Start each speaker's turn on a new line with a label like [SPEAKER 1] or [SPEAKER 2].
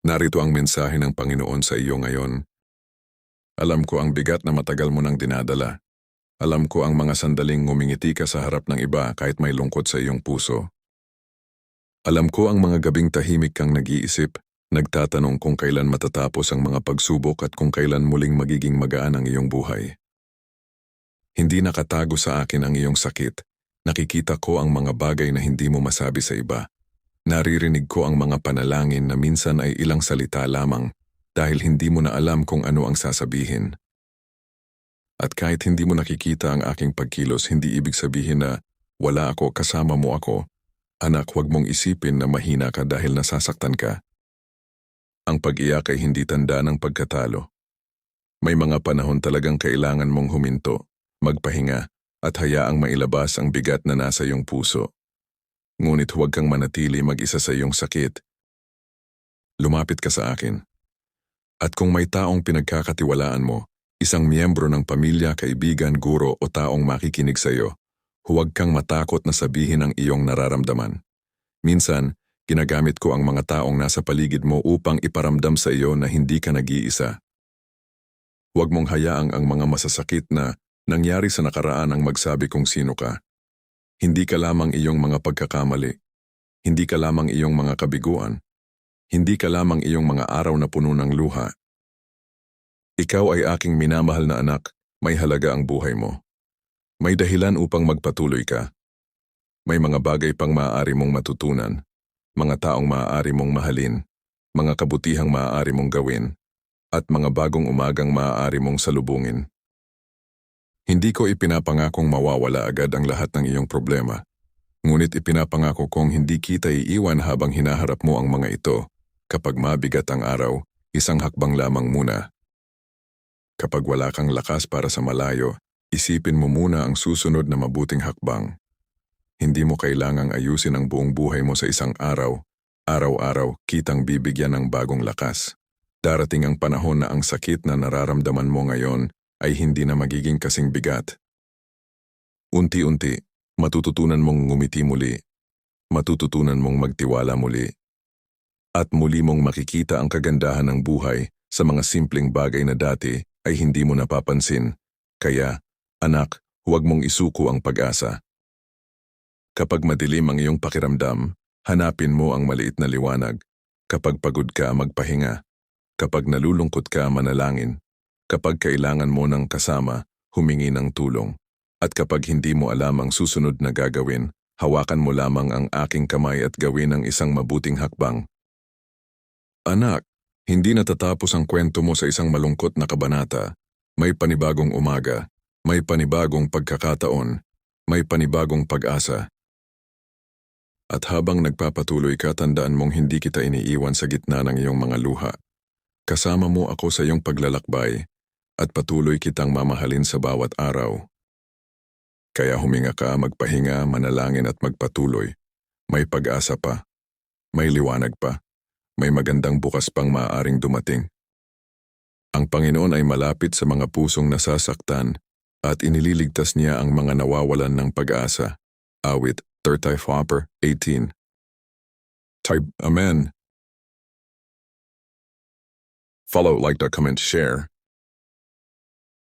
[SPEAKER 1] Narito ang mensahe ng Panginoon sa iyo ngayon. Alam ko ang bigat na matagal mo nang dinadala. Alam ko ang mga sandaling ngumingiti ka sa harap ng iba kahit may lungkot sa iyong puso. Alam ko ang mga gabing tahimik kang nag-iisip, nagtatanong kung kailan matatapos ang mga pagsubok at kung kailan muling magiging magaan ang iyong buhay. Hindi nakatago sa akin ang iyong sakit. Nakikita ko ang mga bagay na hindi mo masabi sa iba. Naririnig ko ang mga panalangin na minsan ay ilang salita lamang dahil hindi mo na alam kung ano ang sasabihin. At kahit hindi mo nakikita ang aking pagkilos, hindi ibig sabihin na wala ako, kasama mo ako. Anak, huwag mong isipin na mahina ka dahil nasasaktan ka. Ang pag-iyak ay hindi tanda ng pagkatalo. May mga panahon talagang kailangan mong huminto, magpahinga, at hayaang mailabas ang bigat na nasa iyong puso. Ngunit huwag kang manatili mag-isa sa iyong sakit. Lumapit ka sa akin. At kung may taong pinagkakatiwalaan mo, isang miyembro ng pamilya, kaibigan, guro o taong makikinig sa iyo, huwag kang matakot na sabihin ang iyong nararamdaman. Minsan, ginagamit ko ang mga taong nasa paligid mo upang iparamdam sa iyo na hindi ka nag-iisa. Huwag mong hayaang ang mga masasakit na nangyari sa nakaraan ang magsabi kung sino ka. Hindi ka lamang iyong mga pagkakamali. Hindi ka lamang iyong mga kabiguan. Hindi ka lamang iyong mga araw na puno ng luha. Ikaw ay aking minamahal na anak, may halaga ang buhay mo. May dahilan upang magpatuloy ka. May mga bagay pang maaari mong matutunan, mga taong maaari mong mahalin, mga kabutihang maaari mong gawin, at mga bagong umagang maaari mong salubungin. Hindi ko ipinapangakong mawawala agad ang lahat ng iyong problema, ngunit ipinapangako kong hindi kita iiwan habang hinaharap mo ang mga ito. Kapag mabigat ang araw, isang hakbang lamang muna. Kapag wala kang lakas para sa malayo, isipin mo muna ang susunod na mabuting hakbang. Hindi mo kailangang ayusin ang buong buhay mo sa isang araw. Araw-araw, kitang bibigyan ng bagong lakas. Darating ang panahon na ang sakit na nararamdaman mo ngayon ay hindi na magiging kasing bigat. Unti-unti, matututunan mong ngumiti muli. Matututunan mong magtiwala muli. At muli mong makikita ang kagandahan ng buhay sa mga simpleng bagay na dati ay hindi mo napapansin. Kaya, anak, huwag mong isuko ang pag-asa. Kapag madilim ang iyong pakiramdam, hanapin mo ang maliit na liwanag. Kapag pagod ka, magpahinga. Kapag nalulungkot ka, manalangin. Kapag kailangan mo ng kasama, humingi ng tulong. At kapag hindi mo alam ang susunod na gagawin, hawakan mo lamang ang aking kamay at gawin ang isang mabuting hakbang. Anak, hindi natatapos ang kwento mo sa isang malungkot na kabanata. May panibagong umaga, may panibagong pagkakataon, may panibagong pag-asa. At habang nagpapatuloy ka, tandaan mong hindi kita iniiwan sa gitna ng iyong mga luha. Kasama mo ako sa iyong paglalakbay at patuloy kitang mamahalin sa bawat araw. Kaya huminga ka, magpahinga, manalangin at magpatuloy. May pag-asa pa, may liwanag pa. May magandang bukas pang maaaring dumating. Ang Panginoon ay malapit sa mga pusong nasasaktan at inililigtas niya ang mga nawawalan ng pag-asa. Awit 35:18. Type Amen. Follow, like, comment, share.